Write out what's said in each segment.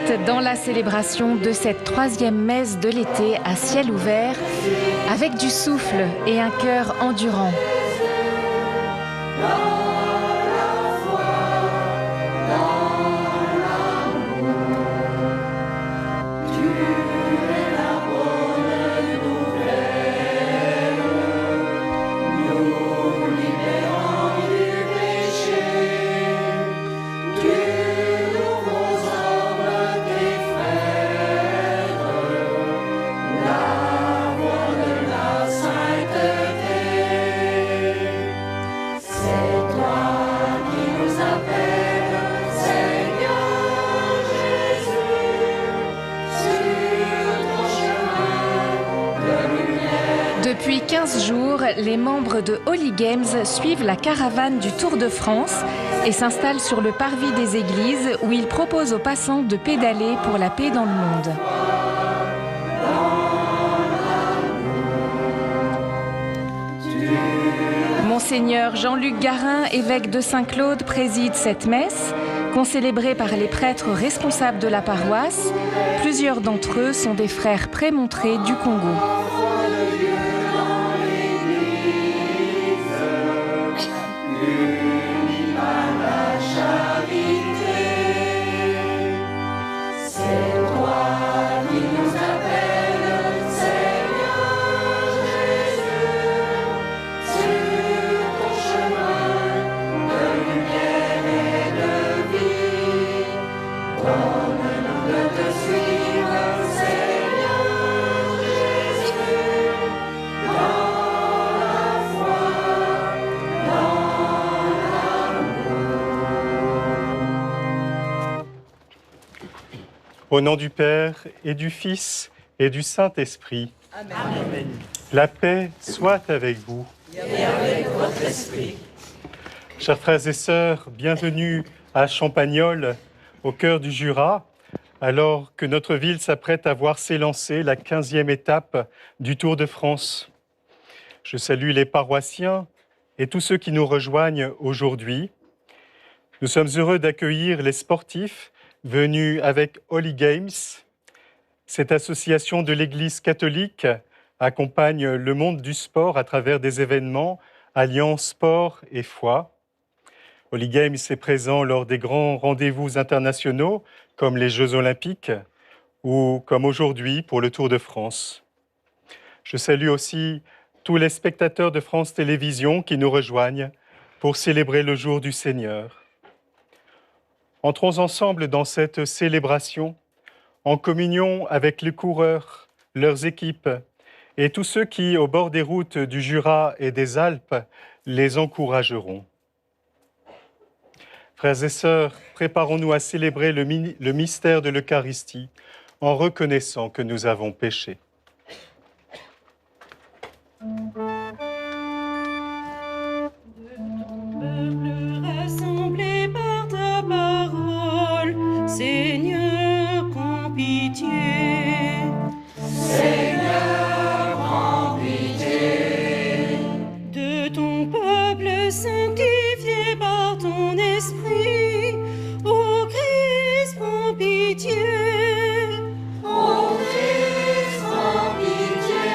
suite dans la célébration de cette troisième messe de l'été à ciel ouvert, avec du souffle et un cœur endurant. Depuis 15 jours, les membres de Holy Games suivent la caravane du Tour de France et s'installent sur le parvis des églises où ils proposent aux passants de pédaler pour la paix dans le monde. Monseigneur Jean-Luc Garin, évêque de Saint-Claude, préside cette messe, concélébrée par les prêtres responsables de la paroisse. Plusieurs d'entre eux sont des frères prémontrés du Congo. Au nom du Père et du Fils et du Saint-Esprit. Amen. La paix soit avec vous. Et avec votre esprit. Chers frères et sœurs, bienvenue à Champagnole, au cœur du Jura, alors que notre ville s'apprête à voir s'élancer la 15e étape du Tour de France. Je salue les paroissiens et tous ceux qui nous rejoignent aujourd'hui. Nous sommes heureux d'accueillir les sportifs venus avec Holy Games. Cette association de l'Église catholique accompagne le monde du sport à travers des événements alliant sport et foi. Holy Games est présent lors des grands rendez-vous internationaux comme les Jeux Olympiques ou comme aujourd'hui pour le Tour de France. Je salue aussi tous les spectateurs de France Télévisions qui nous rejoignent pour célébrer le jour du Seigneur. Entrons ensemble dans cette célébration, en communion avec les coureurs, leurs équipes et tous ceux qui, au bord des routes du Jura et des Alpes, les encourageront. Frères et sœurs, préparons-nous à célébrer le mystère de l'Eucharistie en reconnaissant que nous avons péché. Seigneur, prends pitié. Seigneur, prends pitié. De ton peuple sanctifié par ton esprit, ô Christ, prends pitié. Ô Christ, prends pitié.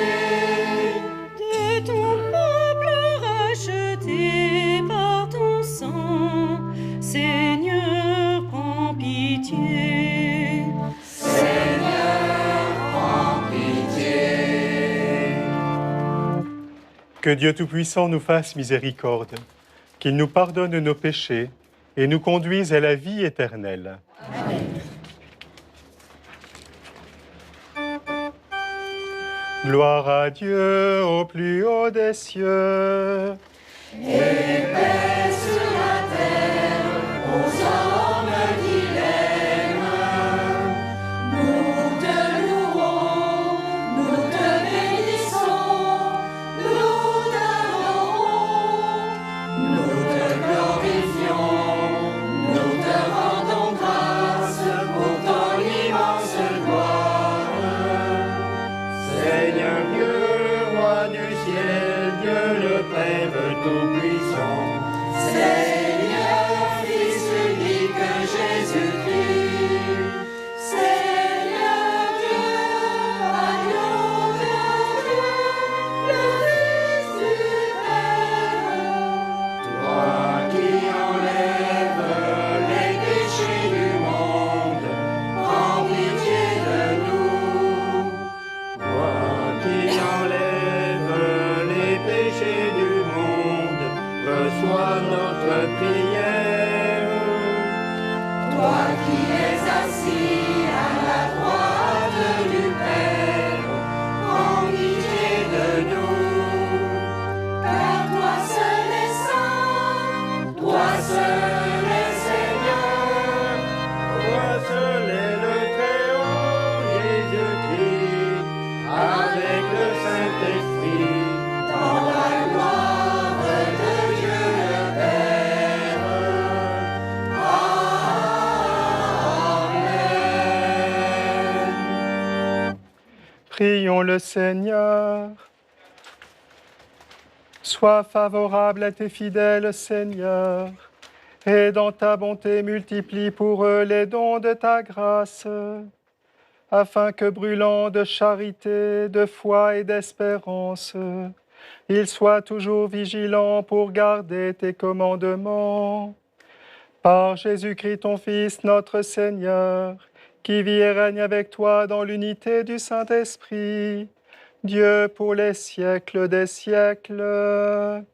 De ton peuple racheté par ton sang, Seigneur, prends pitié. Seigneur, prends pitié. Que Dieu Tout-Puissant nous fasse miséricorde, qu'il nous pardonne nos péchés et nous conduise à la vie éternelle. Amen. Gloire à Dieu au plus haut des cieux. Et paix sur la terre aux hommes qu'il aime. Nous te louons, nous te bénissons, nous t'adorons, nous te glorifions, nous te rendons grâce pour ton immense gloire. Seigneur Dieu, roi du ciel, Dieu le Père Tout-Puissant, Seigneur, Fils unique Jésus-Christ, reçois notre prière. Toi qui es assis à la droite du Père, prends pitié de nous. Car toi seul est saint, toi seul est Seigneur. Toi seul est le Très-Haut, Jésus-Christ, avec le Saint-Esprit, Dans la gloire de Dieu le Père. Amen. Prions le Seigneur. Sois favorable à tes fidèles, Seigneur, et dans ta bonté multiplie pour eux les dons de ta grâce, afin que brûlant de charité, de foi et d'espérance, ils soient toujours vigilants pour garder tes commandements. Par Jésus-Christ, ton Fils, notre Seigneur, qui vit et règne avec toi dans l'unité du Saint-Esprit, Dieu pour les siècles des siècles.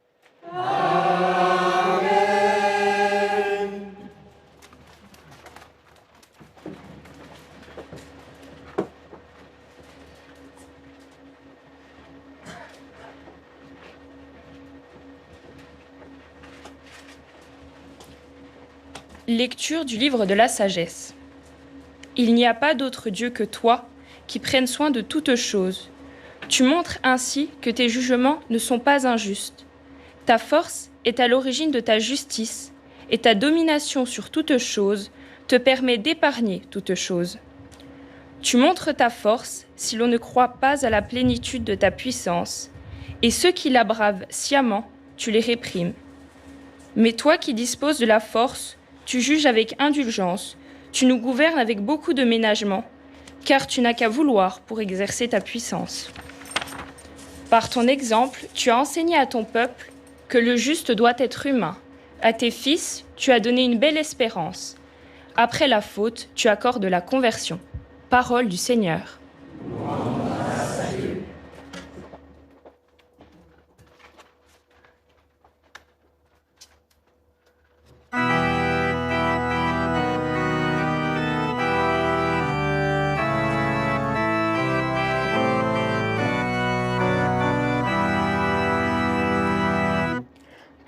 Lecture du livre de la sagesse. Il n'y a pas d'autre Dieu que toi, qui prenne soin de toutes choses. Tu montres ainsi que tes jugements ne sont pas injustes. Ta force est à l'origine de ta justice, et ta domination sur toutes choses te permet d'épargner toutes choses. Tu montres ta force si l'on ne croit pas à la plénitude de ta puissance, et ceux qui la bravent sciemment, tu les réprimes. Mais toi qui disposes de la force, tu juges avec indulgence, tu nous gouvernes avec beaucoup de ménagement, car tu n'as qu'à vouloir pour exercer ta puissance. Par ton exemple, tu as enseigné à ton peuple que le juste doit être humain. À tes fils, tu as donné une belle espérance. Après la faute, tu accordes la conversion. Parole du Seigneur.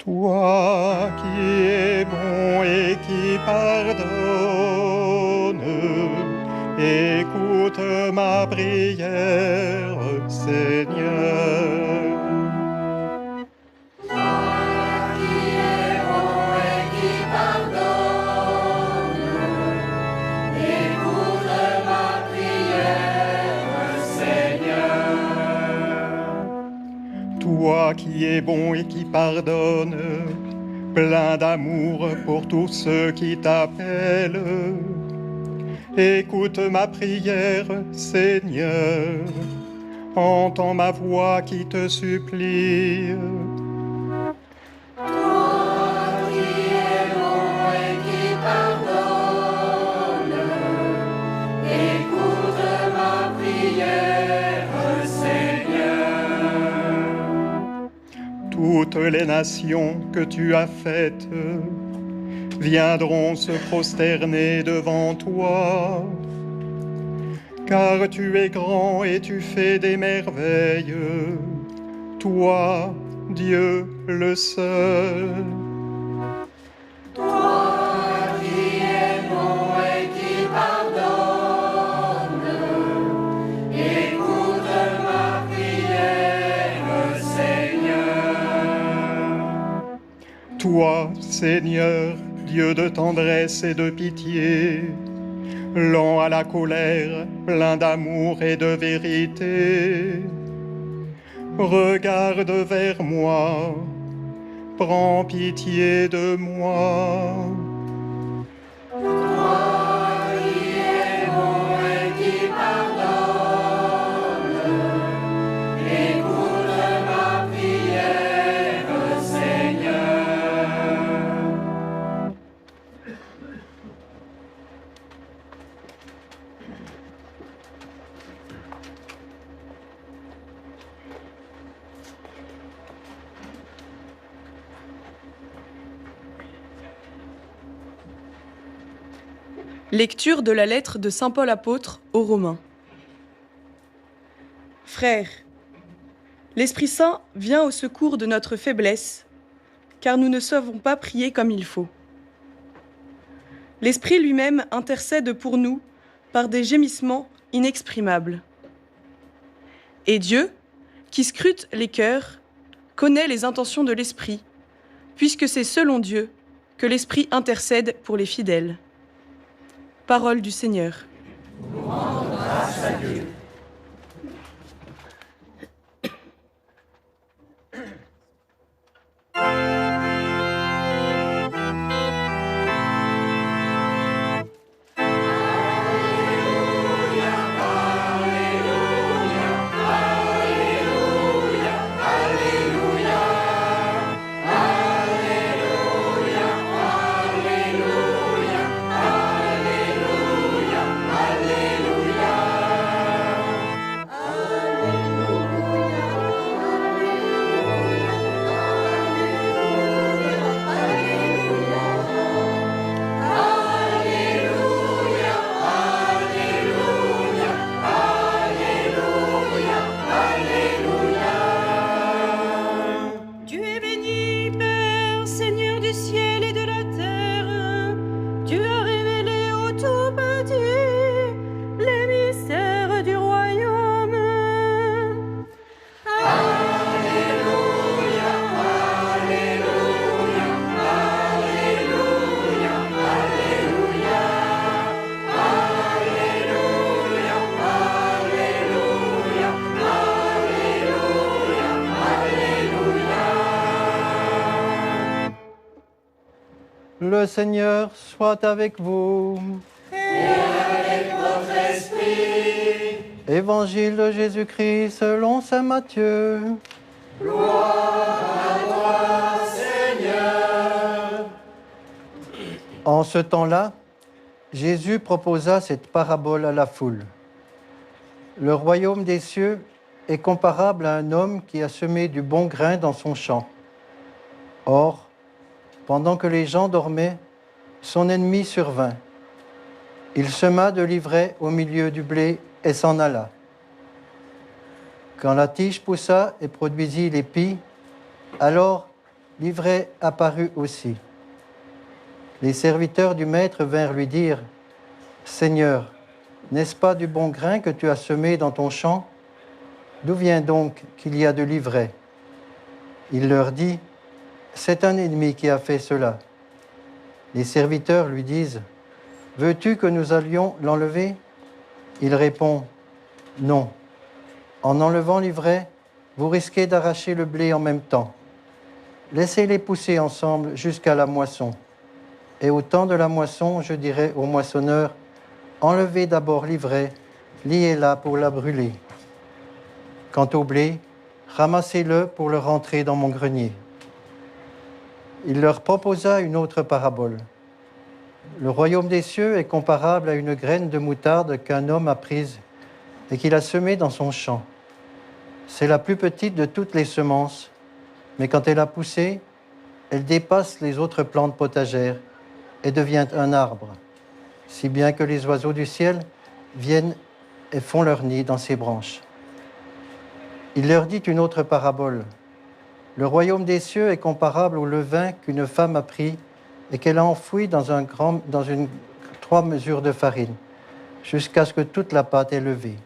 Toi qui es bon et qui pardonne, écoute ma prière, Seigneur. Qui est bon et qui pardonne, écoute ma prière, Seigneur. Toi qui es bon et qui pardonne, plein d'amour pour tous ceux qui t'appellent, écoute ma prière, Seigneur, entends ma voix qui te supplie. Toi qui es bon et qui pardonne, écoute ma prière, Seigneur. Toutes les nations que tu as faites viendront se prosterner devant toi, car tu es grand et tu fais des merveilles, toi, Dieu le seul. Toi qui es bon et qui pardonne, écoute ma prière, Seigneur. Toi, Seigneur, Dieu de tendresse et de pitié, lent à la colère, plein d'amour et de vérité, regarde vers moi, prends pitié de moi. Toi qui es bon et qui pardonne, écoute ma prière, Seigneur. Lecture de la lettre de saint Paul apôtre aux Romains. Frères, l'Esprit Saint vient au secours de notre faiblesse, car nous ne savons pas prier comme il faut. L'Esprit lui-même intercède pour nous par des gémissements inexprimables. Et Dieu, qui scrute les cœurs, connaît les intentions de l'Esprit, puisque c'est selon Dieu que l'Esprit intercède pour les fidèles. Parole du Seigneur. Nous rendons grâce à Dieu. Le Seigneur soit avec vous. Et avec votre esprit. Évangile de Jésus-Christ selon saint Matthieu. Gloire à toi, Seigneur. En ce temps-là, Jésus proposa cette parabole à la foule. Le royaume des cieux est comparable à un homme qui a semé du bon grain dans son champ. Or, pendant que les gens dormaient, son ennemi survint. Il sema de l'ivraie au milieu du blé et s'en alla. Quand la tige poussa et produisit l'épis, alors l'ivraie apparut aussi. Les serviteurs du maître vinrent lui dire : « Seigneur, n'est-ce pas du bon grain que tu as semé dans ton champ ? D'où vient donc qu'il y a de l'ivraie ? » Il leur dit : « C'est un ennemi qui a fait cela. » Les serviteurs lui disent : « Veux-tu que nous allions l'enlever ? » Il répond : « Non. En enlevant l'ivraie, vous risquez d'arracher le blé en même temps. Laissez-les pousser ensemble jusqu'à la moisson. Et au temps de la moisson, je dirai aux moissonneurs : enlevez d'abord l'ivraie, liez-la pour la brûler. Quant au blé, ramassez-le pour le rentrer dans mon grenier. » Il leur proposa une autre parabole. Le royaume des cieux est comparable à une graine de moutarde qu'un homme a prise et qu'il a semée dans son champ. C'est la plus petite de toutes les semences, mais quand elle a poussé, elle dépasse les autres plantes potagères et devient un arbre, si bien que les oiseaux du ciel viennent et font leur nid dans ses branches. Il leur dit une autre parabole. Le royaume des cieux est comparable au levain qu'une femme a pris et qu'elle a enfoui dans 3 mesures de farine, jusqu'à ce que toute la pâte est levée.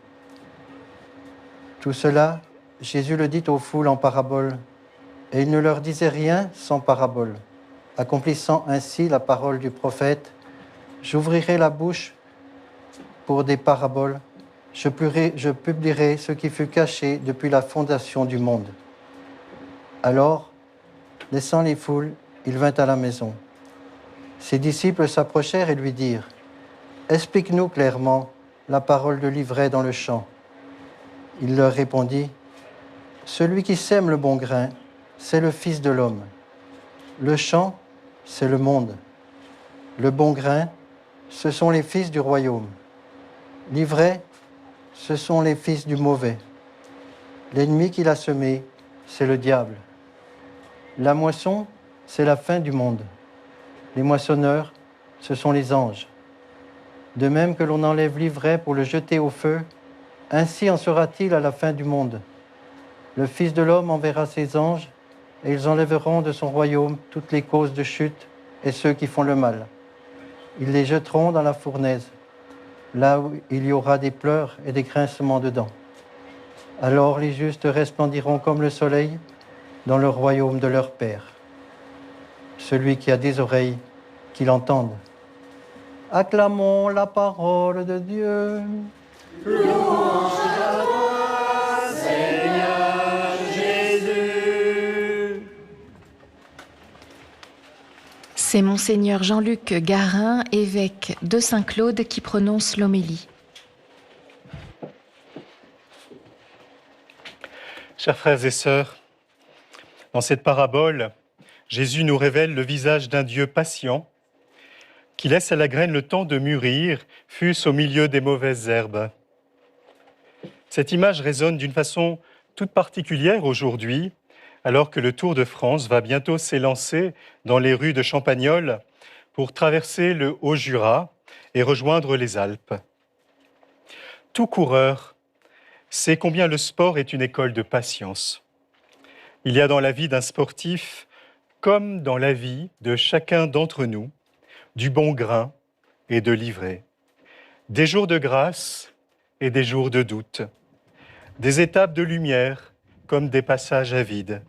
Tout cela, Jésus le dit aux foules en parabole, et il ne leur disait rien sans parabole, accomplissant ainsi la parole du prophète : « J'ouvrirai la bouche pour des paraboles, je publierai ce qui fut caché depuis la fondation du monde. » Alors, laissant les foules, il vint à la maison. Ses disciples s'approchèrent et lui dirent : « Explique-nous clairement la parole de l'ivraie dans le champ. » Il leur répondit : « Celui qui sème le bon grain, c'est le Fils de l'homme. Le champ, c'est le monde. Le bon grain, ce sont les fils du royaume. L'ivraie, ce sont les fils du mauvais. L'ennemi qui l'a semé, c'est le diable. La moisson, c'est la fin du monde. Les moissonneurs, ce sont les anges. De même que l'on enlève l'ivraie pour le jeter au feu, ainsi en sera-t-il à la fin du monde. Le Fils de l'homme enverra ses anges, et ils enlèveront de son royaume toutes les causes de chute et ceux qui font le mal. Ils les jetteront dans la fournaise, là où il y aura des pleurs et des grincements de dents. Alors les justes resplendiront comme le soleil dans le royaume de leur Père. Celui qui a des oreilles, qu'il entende. Acclamons la parole de Dieu. Louange à toi, Seigneur Jésus. C'est Monseigneur Jean-Luc Garin, évêque de Saint-Claude, qui prononce l'homélie. Chers frères et sœurs, dans cette parabole, Jésus nous révèle le visage d'un Dieu patient qui laisse à la graine le temps de mûrir, fût-ce au milieu des mauvaises herbes. Cette image résonne d'une façon toute particulière aujourd'hui, alors que le Tour de France va bientôt s'élancer dans les rues de Champagnole pour traverser le Haut-Jura et rejoindre les Alpes. Tout coureur sait combien le sport est une école de patience. Il y a dans la vie d'un sportif, comme dans la vie de chacun d'entre nous, du bon grain et de l'ivraie, des jours de grâce et des jours de doute, des étapes de lumière comme des passages à vide.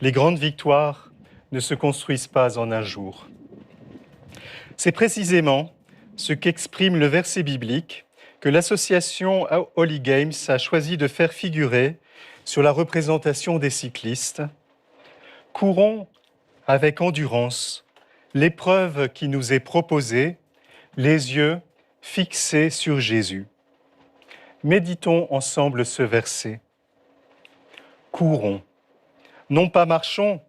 Les grandes victoires ne se construisent pas en un jour. C'est précisément ce qu'exprime le verset biblique que l'association Holy Games a choisi de faire figurer sur la représentation des cyclistes. Courons avec endurance l'épreuve qui nous est proposée, les yeux fixés sur Jésus. Méditons ensemble ce verset. Courons, non pas marchons,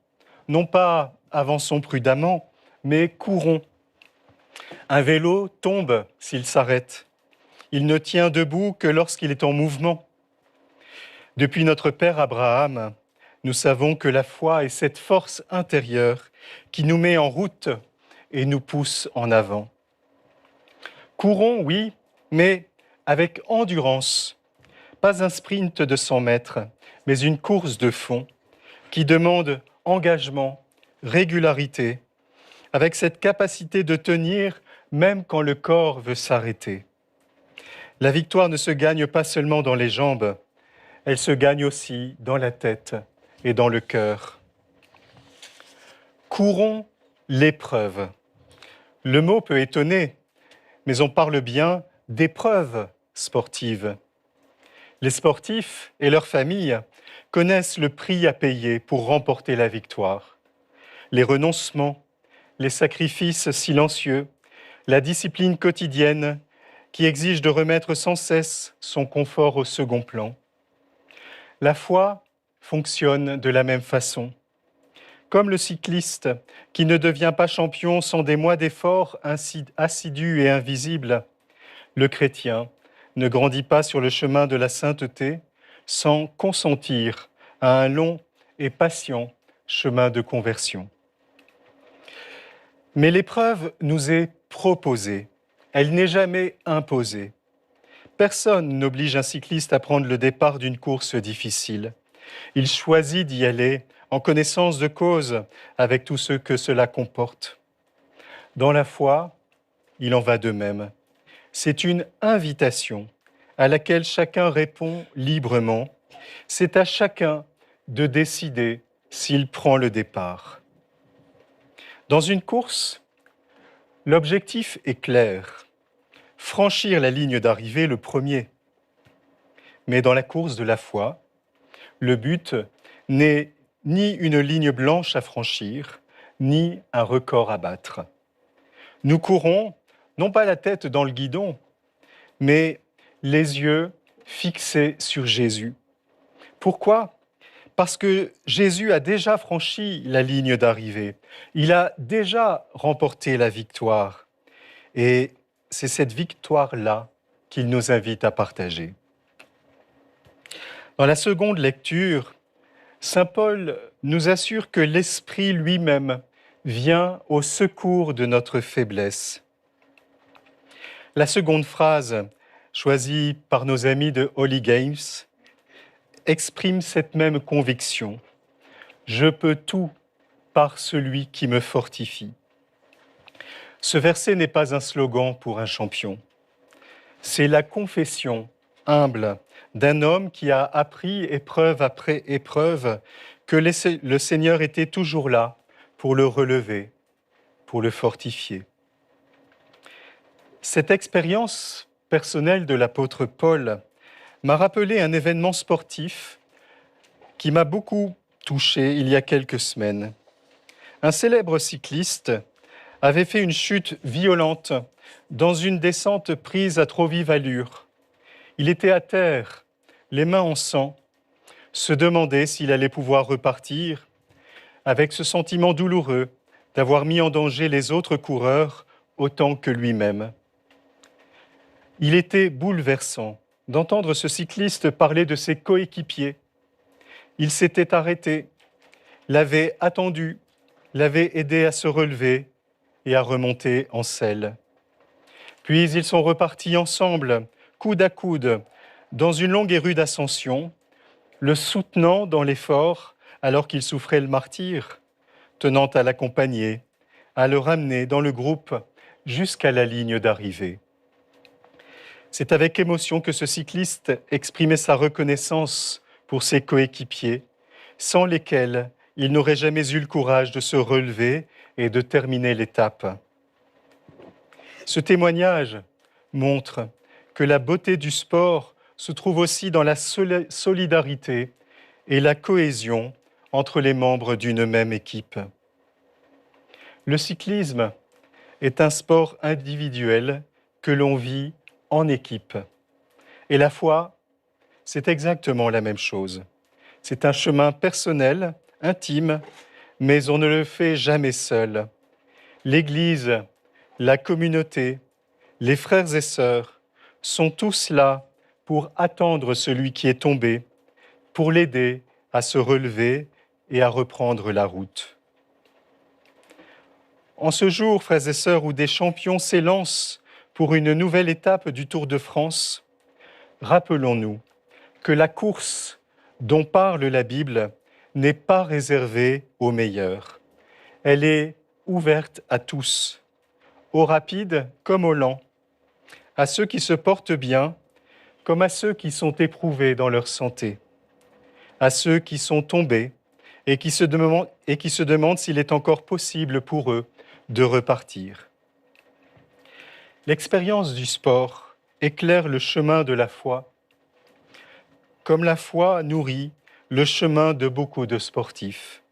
non pas avançons prudemment, mais courons. Un vélo tombe s'il s'arrête. Il ne tient debout que lorsqu'il est en mouvement. Depuis notre père Abraham, nous savons que la foi est cette force intérieure qui nous met en route et nous pousse en avant. Courons, oui, mais avec endurance, pas un sprint de 100 mètres, mais une course de fond qui demande engagement, régularité, avec cette capacité de tenir même quand le corps veut s'arrêter. La victoire ne se gagne pas seulement dans les jambes, elle se gagne aussi dans la tête et dans le cœur. Courons l'épreuve. Le mot peut étonner, mais on parle bien d'épreuve sportive. Les sportifs et leurs familles connaissent le prix à payer pour remporter la victoire. Les renoncements, les sacrifices silencieux, la discipline quotidienne qui exige de remettre sans cesse son confort au second plan. La foi fonctionne de la même façon. Comme le cycliste qui ne devient pas champion sans des mois d'efforts assidus et invisibles, le chrétien ne grandit pas sur le chemin de la sainteté sans consentir à un long et patient chemin de conversion. Mais l'épreuve nous est proposée, elle n'est jamais imposée. Personne n'oblige un cycliste à prendre le départ d'une course difficile. Il choisit d'y aller en connaissance de cause avec tout ce que cela comporte. Dans la foi, il en va de même. C'est une invitation à laquelle chacun répond librement. C'est à chacun de décider s'il prend le départ. Dans une course, l'objectif est clair. Franchir la ligne d'arrivée le premier. Mais dans la course de la foi, le but n'est ni une ligne blanche à franchir, ni un record à battre. Nous courons, non pas la tête dans le guidon, mais les yeux fixés sur Jésus. Pourquoi ? Parce que Jésus a déjà franchi la ligne d'arrivée. Il a déjà remporté la victoire. Et c'est cette victoire-là qu'il nous invite à partager. Dans la seconde lecture, Saint Paul nous assure que l'Esprit lui-même vient au secours de notre faiblesse. La seconde phrase, choisie par nos amis de Holy Games, exprime cette même conviction. Je peux tout par celui qui me fortifie. Ce verset n'est pas un slogan pour un champion. C'est la confession humble d'un homme qui a appris épreuve après épreuve que le Seigneur était toujours là pour le relever, pour le fortifier. Cette expérience personnelle de l'apôtre Paul m'a rappelé un événement sportif qui m'a beaucoup touché il y a quelques semaines. Un célèbre cycliste avait fait une chute violente dans une descente prise à trop vive allure. Il était à terre, les mains en sang, se demandait s'il allait pouvoir repartir, avec ce sentiment douloureux d'avoir mis en danger les autres coureurs autant que lui-même. Il était bouleversant d'entendre ce cycliste parler de ses coéquipiers. Il s'était arrêté, l'avait attendu, l'avait aidé à se relever et à remonter en selle. Puis ils sont repartis ensemble, coude à coude, dans une longue et rude ascension, le soutenant dans l'effort alors qu'il souffrait le martyre, tenant à l'accompagner, à le ramener dans le groupe jusqu'à la ligne d'arrivée. C'est avec émotion que ce cycliste exprimait sa reconnaissance pour ses coéquipiers, sans lesquels il n'aurait jamais eu le courage de se relever et de terminer l'étape. Ce témoignage montre que la beauté du sport se trouve aussi dans la solidarité et la cohésion entre les membres d'une même équipe. Le cyclisme est un sport individuel que l'on vit en équipe. Et la foi, c'est exactement la même chose. C'est un chemin personnel, intime, mais on ne le fait jamais seul. L'Église, la communauté, les frères et sœurs sont tous là pour attendre celui qui est tombé, pour l'aider à se relever et à reprendre la route. En ce jour, frères et sœurs, où des champions s'élancent pour une nouvelle étape du Tour de France, rappelons-nous que la course dont parle la Bible n'est pas réservée aux meilleurs. Elle est ouverte à tous, aux rapides comme aux lents, à ceux qui se portent bien comme à ceux qui sont éprouvés dans leur santé, à ceux qui sont tombés et qui se demandent s'il est encore possible pour eux de repartir. L'expérience du sport éclaire le chemin de la foi, comme la foi nourrit le chemin de beaucoup de sportifs.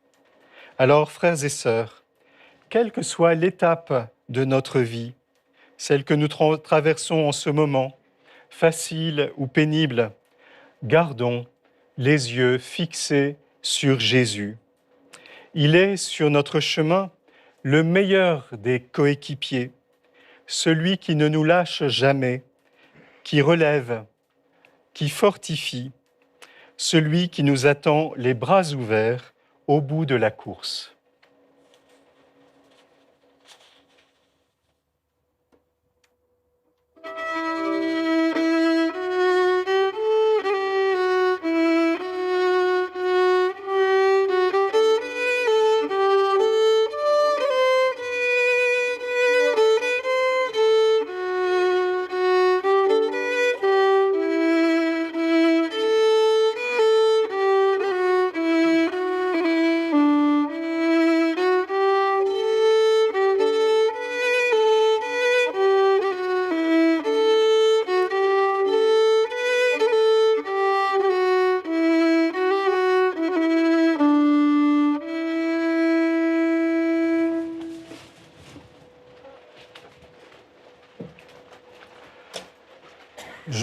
Alors, frères et sœurs, quelle que soit l'étape de notre vie, celle que nous traversons en ce moment, facile ou pénible, gardons les yeux fixés sur Jésus. Il est sur notre chemin le meilleur des coéquipiers, celui qui ne nous lâche jamais, qui relève, qui fortifie, celui qui nous attend les bras ouverts au bout de la course.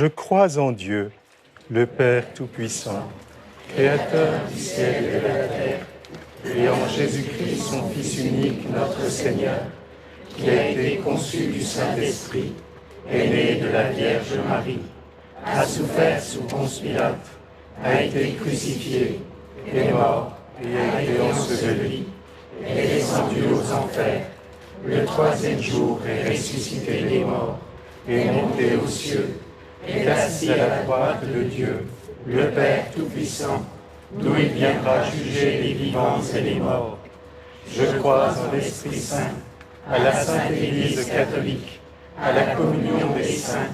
Je crois en Dieu, le Père Tout-Puissant, Créateur du ciel et de la terre, et en Jésus-Christ, son Fils unique, notre Seigneur, qui a été conçu du Saint-Esprit, est né de la Vierge Marie, a souffert sous Ponce Pilate, a été crucifié, est mort et a été enseveli, est descendu aux enfers, le troisième jour est ressuscité des morts, est monté aux cieux, est assis à la droite de Dieu, le Père Tout-Puissant, d'où il viendra juger les vivants et les morts. Je crois en l'Esprit Saint, à la Sainte Église catholique, à la communion des saints,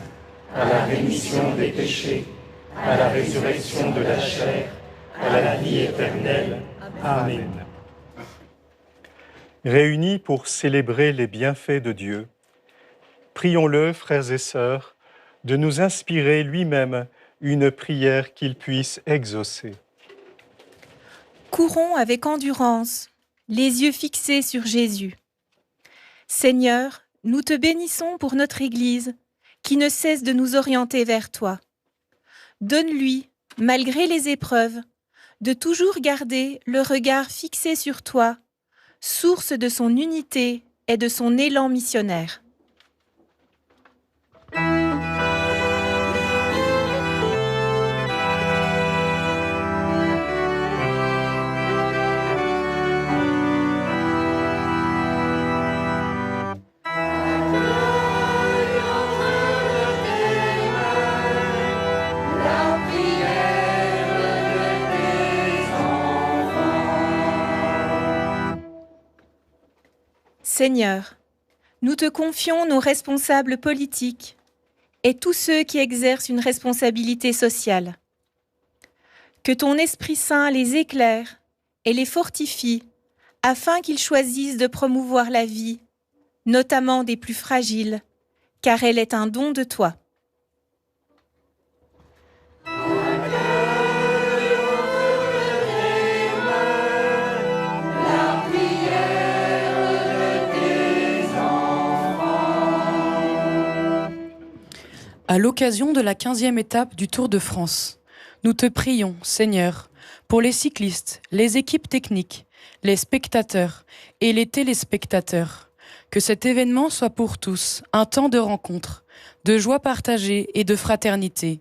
à la rémission des péchés, à la résurrection de la chair, à la vie éternelle. Amen. Réunis pour célébrer les bienfaits de Dieu, prions-le, frères et sœurs, de nous inspirer lui-même une prière qu'il puisse exaucer. Courons avec endurance, les yeux fixés sur Jésus. Seigneur, nous te bénissons pour notre Église, qui ne cesse de nous orienter vers toi. Donne-lui, malgré les épreuves, de toujours garder le regard fixé sur toi, source de son unité et de son élan missionnaire. Seigneur, nous te confions nos responsables politiques et tous ceux qui exercent une responsabilité sociale. Que ton Esprit Saint les éclaire et les fortifie afin qu'ils choisissent de promouvoir la vie, notamment des plus fragiles, car elle est un don de toi. À l'occasion de la 15e étape du Tour de France, nous te prions, Seigneur, pour les cyclistes, les équipes techniques, les spectateurs et les téléspectateurs, que cet événement soit pour tous un temps de rencontre, de joie partagée et de fraternité,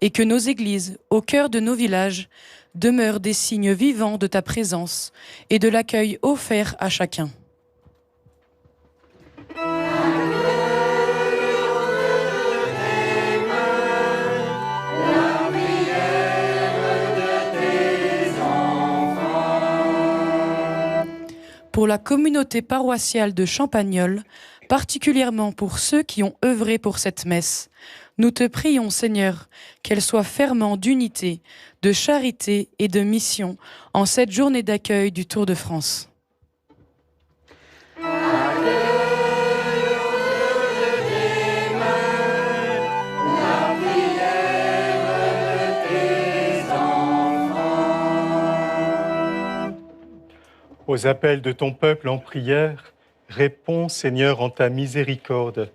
et que nos églises, au cœur de nos villages, demeurent des signes vivants de ta présence et de l'accueil offert à chacun. Pour la communauté paroissiale de Champagnole, particulièrement pour ceux qui ont œuvré pour cette messe, nous te prions, Seigneur, qu'elle soit ferment d'unité, de charité et de mission en cette journée d'accueil du Tour de France. Aux appels de ton peuple en prière, réponds, Seigneur, en ta miséricorde,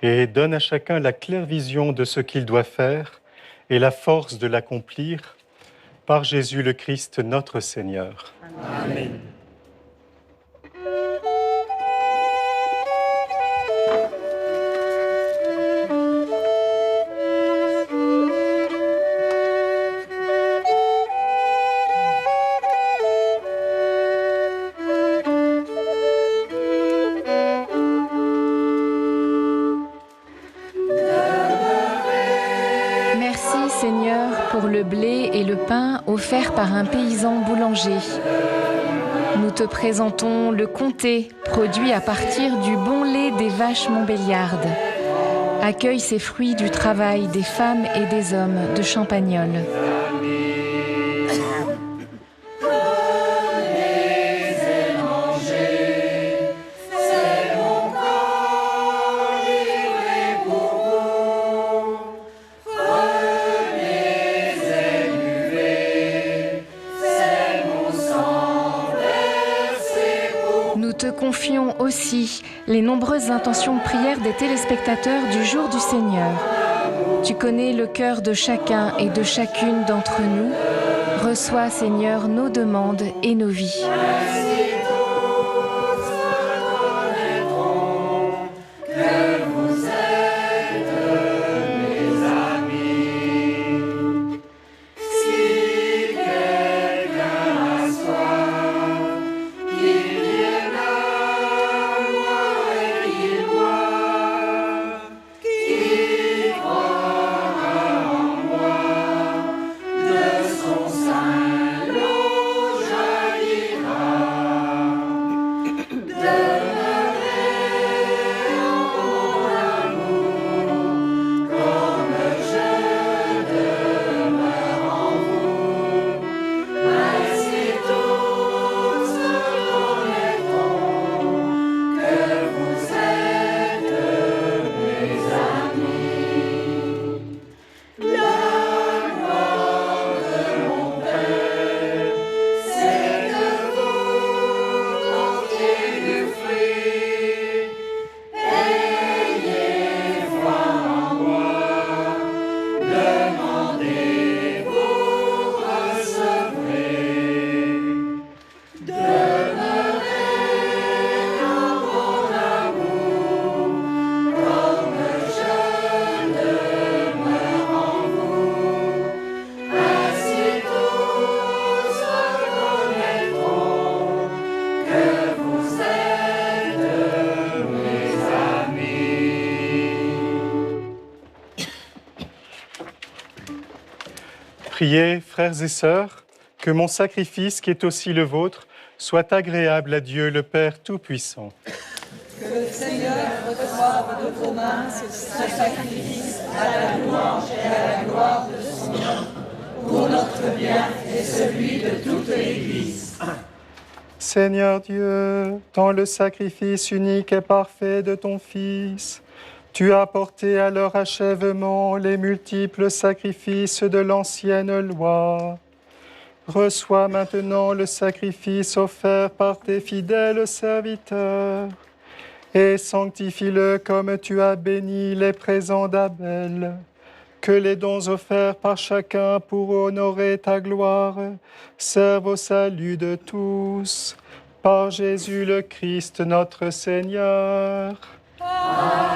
et donne à chacun la claire vision de ce qu'il doit faire et la force de l'accomplir, par Jésus le Christ, notre Seigneur. Amen. Pour le blé et le pain offerts par un paysan boulanger. Nous te présentons le comté produit à partir du bon lait des vaches montbéliardes. Accueille ces fruits du travail des femmes et des hommes de Champagnole. Confions aussi les nombreuses intentions de prière des téléspectateurs du jour du Seigneur. Tu connais le cœur de chacun et de chacune d'entre nous. Reçois, Seigneur, nos demandes et nos vies. Priez, frères et sœurs, que mon sacrifice, qui est aussi le vôtre, soit agréable à Dieu le Père Tout-Puissant. Que le Seigneur reçoive de vos mains ce sacrifice à la louange et à la gloire de son nom, pour notre bien et celui de toute l'Église. Seigneur Dieu, dans le sacrifice unique et parfait de ton Fils, tu as porté à leur achèvement les multiples sacrifices de l'ancienne loi. Reçois maintenant le sacrifice offert par tes fidèles serviteurs et sanctifie-le comme tu as béni les présents d'Abel. Que les dons offerts par chacun pour honorer ta gloire servent au salut de tous. Par Jésus le Christ notre Seigneur. Amen.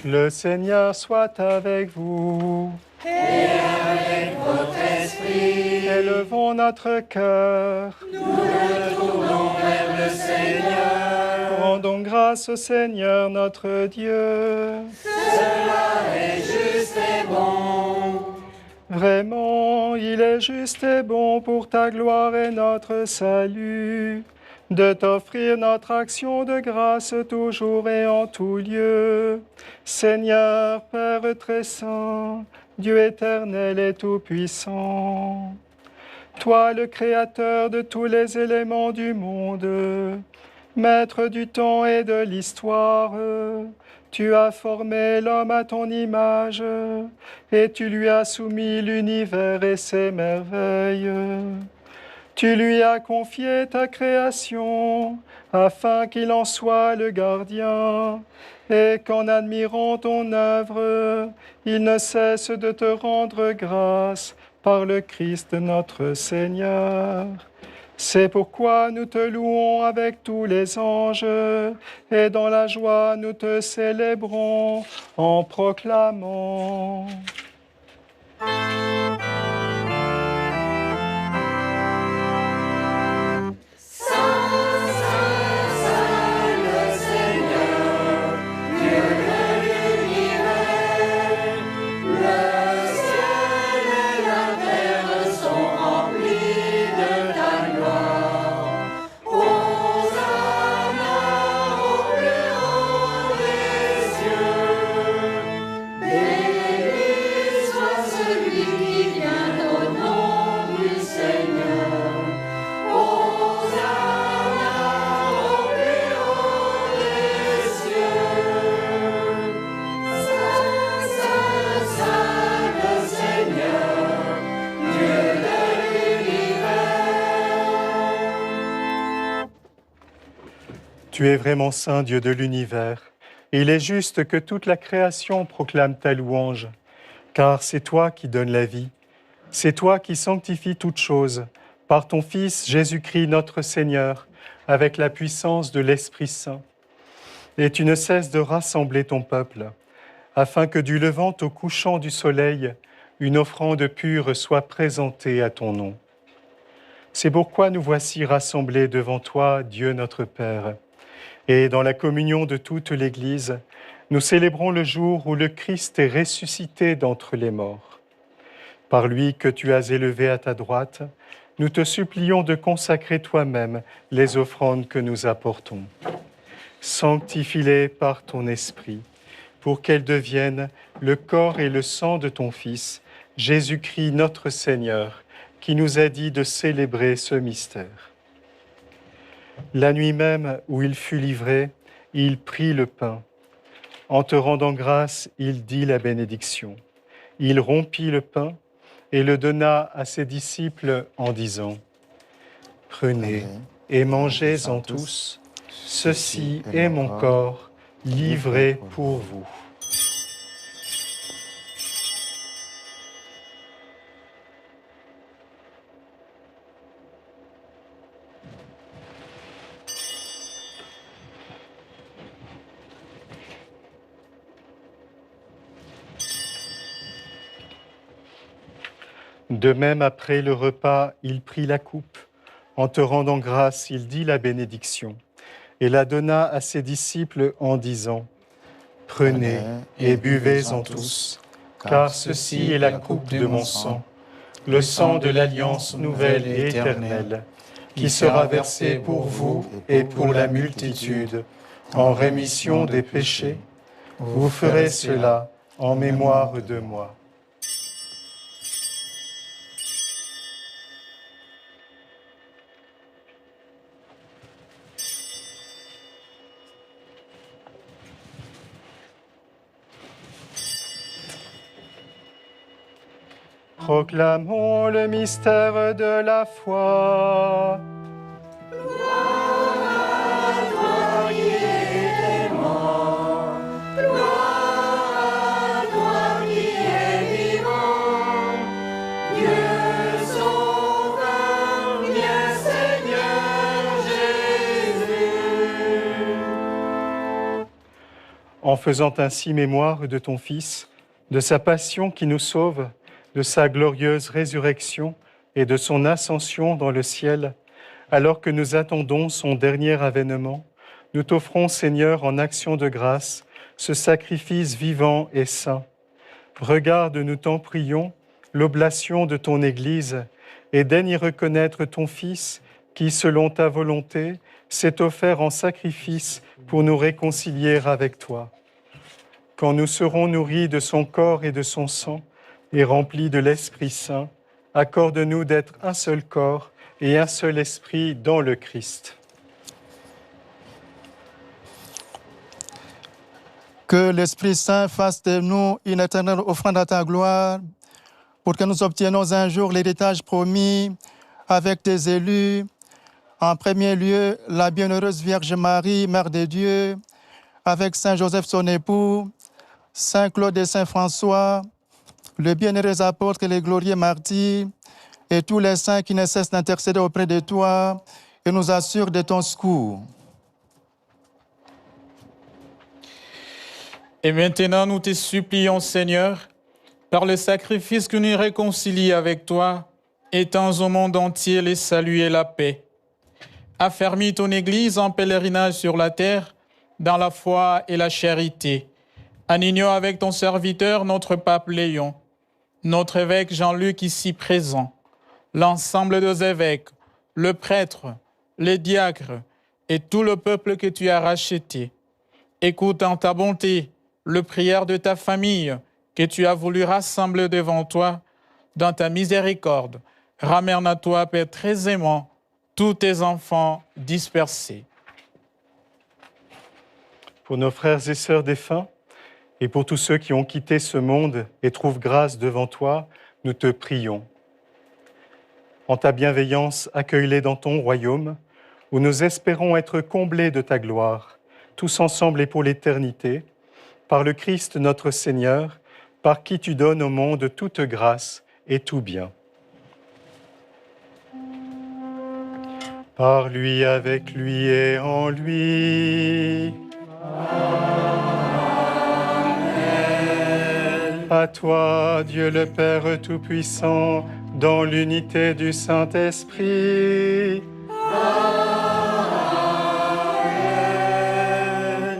Le Seigneur soit avec vous. Et avec votre esprit. Élevons notre cœur. Nous le tournons vers le Seigneur. Rendons grâce au Seigneur notre Dieu. Cela est juste et bon. Vraiment, il est juste et bon pour ta gloire et notre salut, de t'offrir notre action de grâce toujours et en tout lieu. Seigneur, Père très saint, Dieu éternel et tout-puissant, toi le Créateur de tous les éléments du monde, Maître du temps et de l'histoire, tu as formé l'homme à ton image et tu lui as soumis l'univers et ses merveilles. Tu lui as confié ta création afin qu'il en soit le gardien et qu'en admirant ton œuvre, il ne cesse de te rendre grâce par le Christ notre Seigneur. C'est pourquoi nous te louons avec tous les anges et dans la joie nous te célébrons en proclamant. Tu es vraiment saint, Dieu de l'univers, et il est juste que toute la création proclame ta louange, car c'est toi qui donnes la vie, c'est toi qui sanctifies toutes choses, par ton Fils Jésus-Christ notre Seigneur, avec la puissance de l'Esprit Saint. Et tu ne cesses de rassembler ton peuple, afin que du levant au couchant du soleil, une offrande pure soit présentée à ton nom. C'est pourquoi nous voici rassemblés devant toi, Dieu notre Père. Et dans la communion de toute l'Église, nous célébrons le jour où le Christ est ressuscité d'entre les morts. Par lui que tu as élevé à ta droite, nous te supplions de consacrer toi-même les offrandes que nous apportons. Sanctifie-les par ton Esprit, pour qu'elles deviennent le corps et le sang de ton Fils, Jésus-Christ notre Seigneur, qui nous a dit de célébrer ce mystère. La nuit même où il fut livré, il prit le pain. En te rendant grâce, il dit la bénédiction. Il rompit le pain et le donna à ses disciples en disant « Prenez et mangez-en tous, ceci est mon corps livré pour vous. » De même, après le repas, il prit la coupe. En te rendant grâce, il dit la bénédiction et la donna à ses disciples en disant « Prenez et buvez-en tous, car ceci est la coupe de mon sang, le sang de l'alliance nouvelle et éternelle, qui sera versé pour vous et pour la multitude, en rémission des péchés. Vous ferez cela en mémoire de moi. Proclamons le mystère de la foi. Gloire à toi qui es mort, gloire à toi qui es vivant, Dieu sauveur, bien Seigneur Jésus. En faisant ainsi mémoire de ton Fils, de sa passion qui nous sauve, de sa glorieuse résurrection et de son ascension dans le ciel, alors que nous attendons son dernier avènement, nous t'offrons, Seigneur, en action de grâce, ce sacrifice vivant et saint. Regarde, nous t'en prions, l'oblation de ton Église et daigne y reconnaître ton Fils qui, selon ta volonté, s'est offert en sacrifice pour nous réconcilier avec toi. Quand nous serons nourris de son corps et de son sang, et remplis de l'Esprit Saint, accorde-nous d'être un seul corps et un seul esprit dans le Christ. Que l'Esprit Saint fasse de nous une éternelle offrande à ta gloire, pour que nous obtenions un jour l'héritage promis avec tes élus. En premier lieu, la bienheureuse Vierge Marie, Mère de Dieu, avec Saint Joseph son époux, Saint Claude et Saint François, le bienheureux apôtre et les glorieux martyrs, et tous les saints qui ne cessent d'intercéder auprès de toi et nous assurent de ton secours. Et maintenant, nous te supplions, Seigneur, par le sacrifice que nous réconcilies avec toi, étends au monde entier les saluts et la paix. Affermis ton Église en pèlerinage sur la terre, dans la foi et la charité, en union avec ton serviteur, notre pape Léon, notre évêque Jean-Luc ici présent, l'ensemble des évêques, le prêtre, les diacres et tout le peuple que tu as racheté. Écoute en ta bonté le prière de ta famille que tu as voulu rassembler devant toi dans ta miséricorde. Ramène à toi, Père très aimant, tous tes enfants dispersés. Pour nos frères et sœurs défunts, et pour tous ceux qui ont quitté ce monde et trouvent grâce devant toi, nous te prions. En ta bienveillance, accueille-les dans ton royaume, où nous espérons être comblés de ta gloire, tous ensemble et pour l'éternité, par le Christ notre Seigneur, par qui tu donnes au monde toute grâce et tout bien. Par lui, avec lui et en lui. À toi, Dieu le Père Tout-Puissant, dans l'unité du Saint-Esprit. Amen.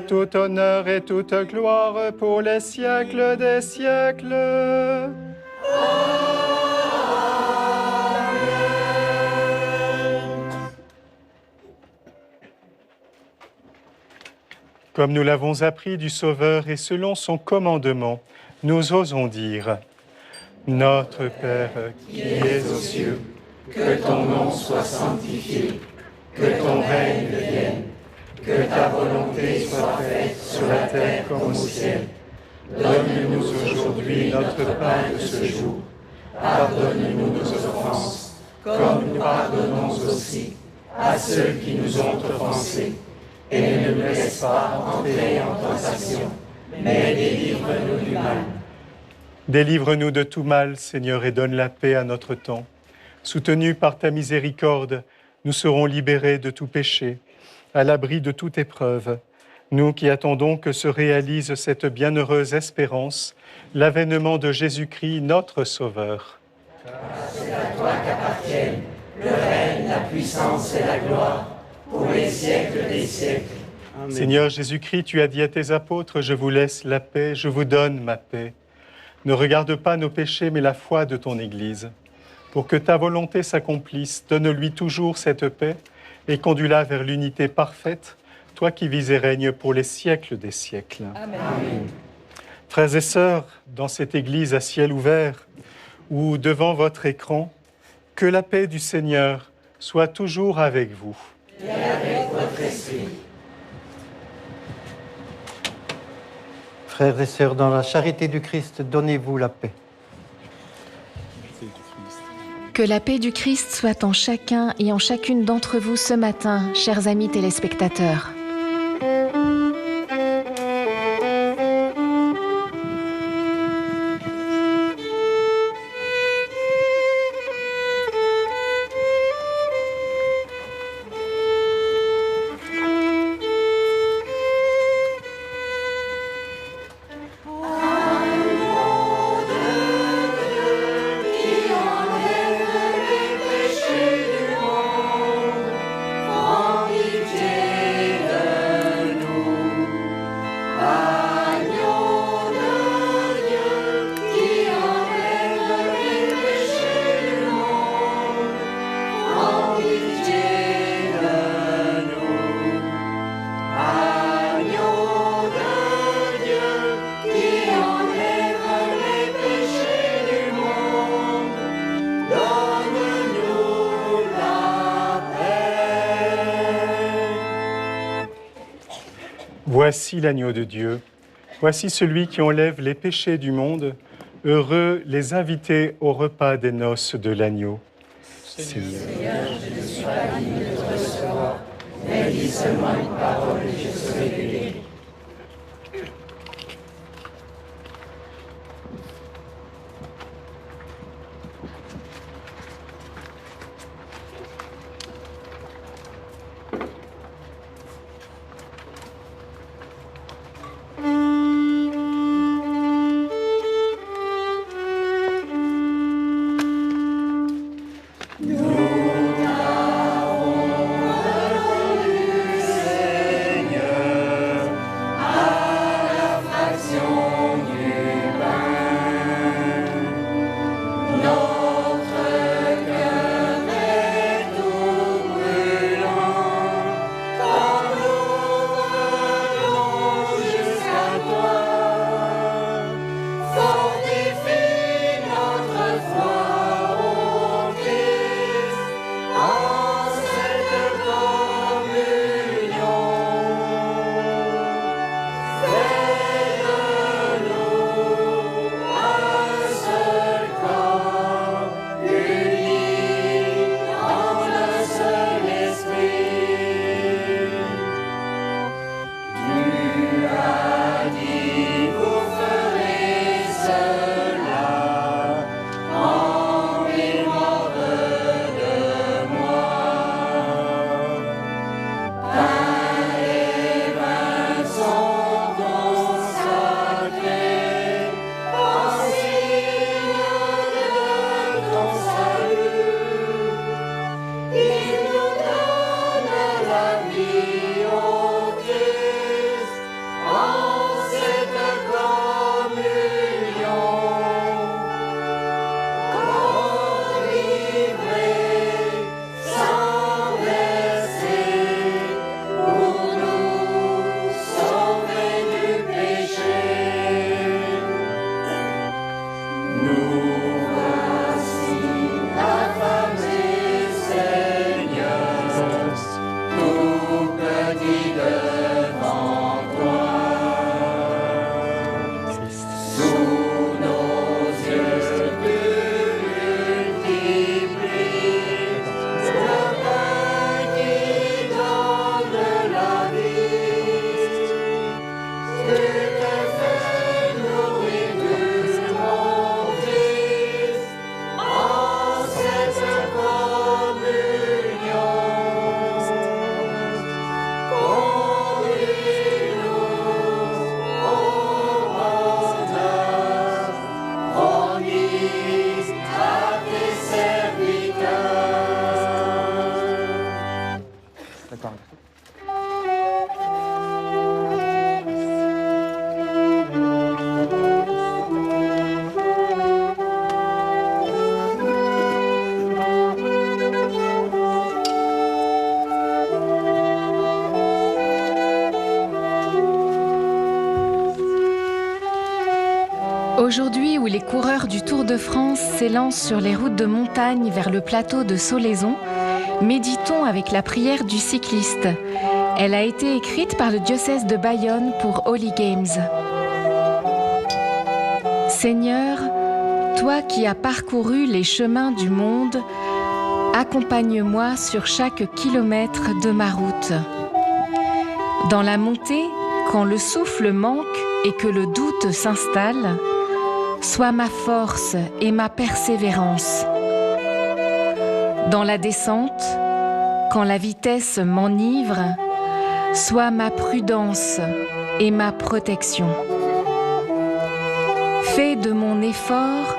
Tout honneur et toute gloire pour les siècles des siècles. Amen. Comme nous l'avons appris du Sauveur et selon son commandement, nous osons dire, Notre Père qui es aux cieux, que ton nom soit sanctifié, que ton règne vienne, que ta volonté soit faite sur la terre comme au ciel. Donne-nous aujourd'hui notre pain de ce jour. Pardonne-nous nos offenses, comme nous pardonnons aussi à ceux qui nous ont offensés. Et ne nous laisse pas entrer en tentation, mais délivre-nous du mal. Délivre-nous de tout mal, Seigneur, et donne la paix à notre temps. Soutenus par ta miséricorde, nous serons libérés de tout péché, à l'abri de toute épreuve. Nous qui attendons que se réalise cette bienheureuse espérance, l'avènement de Jésus-Christ, notre Sauveur. Car c'est à toi qu'appartiennent le règne, la puissance et la gloire, pour les siècles des siècles. Amen. Seigneur Jésus-Christ, tu as dit à tes apôtres, je vous laisse la paix, je vous donne ma paix. Ne regarde pas nos péchés, mais la foi de ton Église. Pour que ta volonté s'accomplisse, donne-lui toujours cette paix et conduis-la vers l'unité parfaite, toi qui vis et règnes pour les siècles des siècles. Amen. Frères et sœurs, dans cette Église à ciel ouvert ou devant votre écran, que la paix du Seigneur soit toujours avec vous. Et avec votre esprit. Frères et sœurs, dans la charité du Christ, donnez-vous la paix. Que la paix du Christ soit en chacun et en chacune d'entre vous ce matin, chers amis téléspectateurs. Voici l'agneau de Dieu, voici celui qui enlève les péchés du monde. Heureux les invités au repas des noces de l'agneau. Seigneur, je ne suis pas digne de te recevoir, mais dis seulement une parole et je serai guéri. Aujourd'hui où les coureurs du Tour de France s'élancent sur les routes de montagne vers le plateau de Solaison, méditons avec la prière du cycliste. Elle a été écrite par le diocèse de Bayonne pour Holy Games. Seigneur, toi qui as parcouru les chemins du monde, accompagne-moi sur chaque kilomètre de ma route. Dans la montée, quand le souffle manque et que le doute s'installe, sois ma force et ma persévérance. Dans la descente, quand la vitesse m'enivre, sois ma prudence et ma protection. Fais de mon effort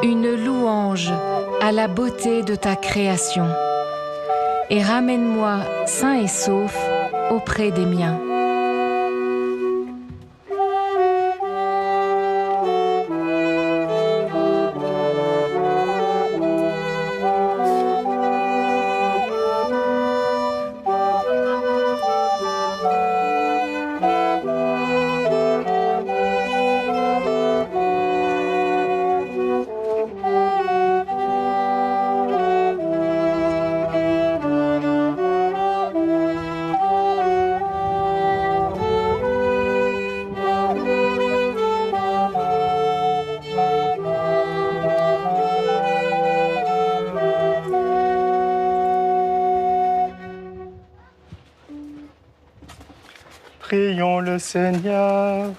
une louange à la beauté de ta création et ramène-moi sain et sauf auprès des miens. Prions le Seigneur.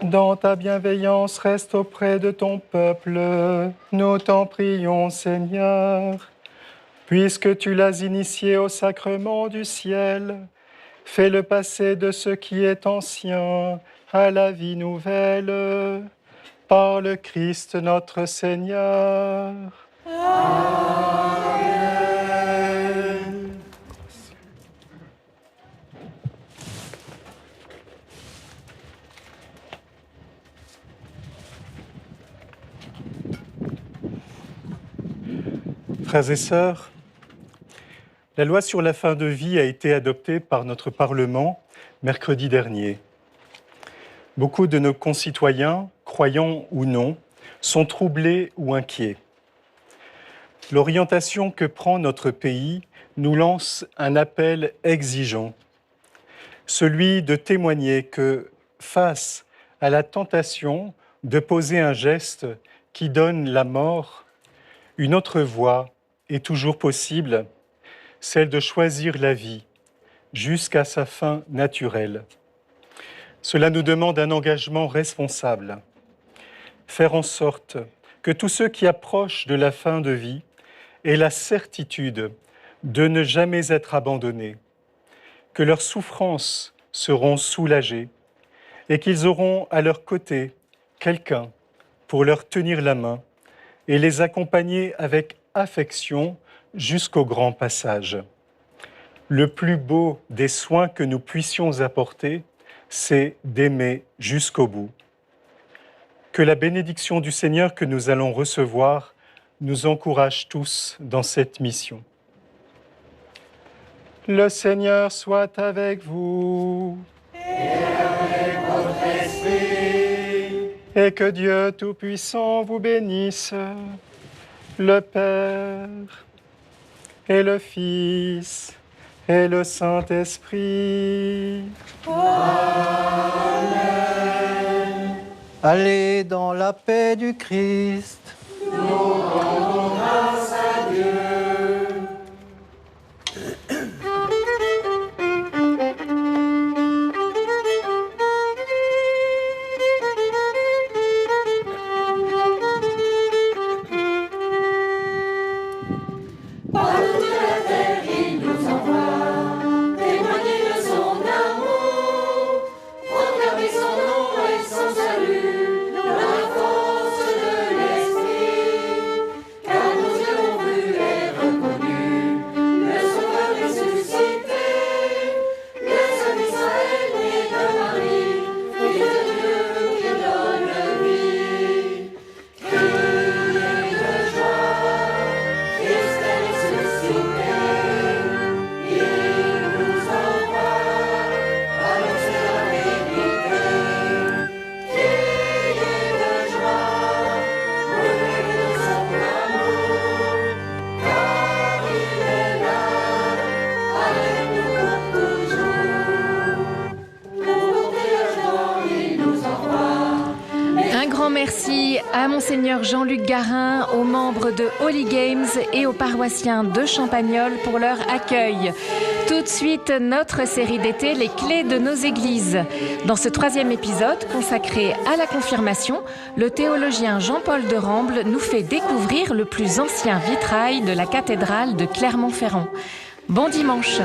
Dans ta bienveillance, reste auprès de ton peuple. Nous t'en prions, Seigneur. Puisque tu l'as initié au sacrement du ciel, fais-le passer de ce qui est ancien à la vie nouvelle. Par le Christ notre Seigneur. Amen. Frères et sœurs, la loi sur la fin de vie a été adoptée par notre Parlement mercredi dernier. Beaucoup de nos concitoyens, croyants ou non, sont troublés ou inquiets. L'orientation que prend notre pays nous lance un appel exigeant, celui de témoigner que, face à la tentation de poser un geste qui donne la mort, une autre voie est toujours possible, celle de choisir la vie jusqu'à sa fin naturelle. Cela nous demande un engagement responsable, faire en sorte que tous ceux qui approchent de la fin de vie aient la certitude de ne jamais être abandonnés, que leurs souffrances seront soulagées et qu'ils auront à leur côté quelqu'un pour leur tenir la main et les accompagner avec affection jusqu'au grand passage. Le plus beau des soins que nous puissions apporter, c'est d'aimer jusqu'au bout. Que la bénédiction du Seigneur que nous allons recevoir nous encourage tous dans cette mission. Le Seigneur soit avec vous. Et avec votre esprit. Et que Dieu Tout-Puissant vous bénisse, le Père et le Fils et le Saint-Esprit. Amen. Allez dans la paix du Christ. Nous rendons grâce à Dieu. Car merci à Monseigneur Jean-Luc Garin, aux membres de Holy Games et aux paroissiens de Champagnole pour leur accueil. Tout de suite, notre série d'été, les clés de nos églises. Dans ce 3e épisode consacré à la confirmation, le théologien Jean-Paul de Ramble nous fait découvrir le plus ancien vitrail de la cathédrale de Clermont-Ferrand. Bon dimanche.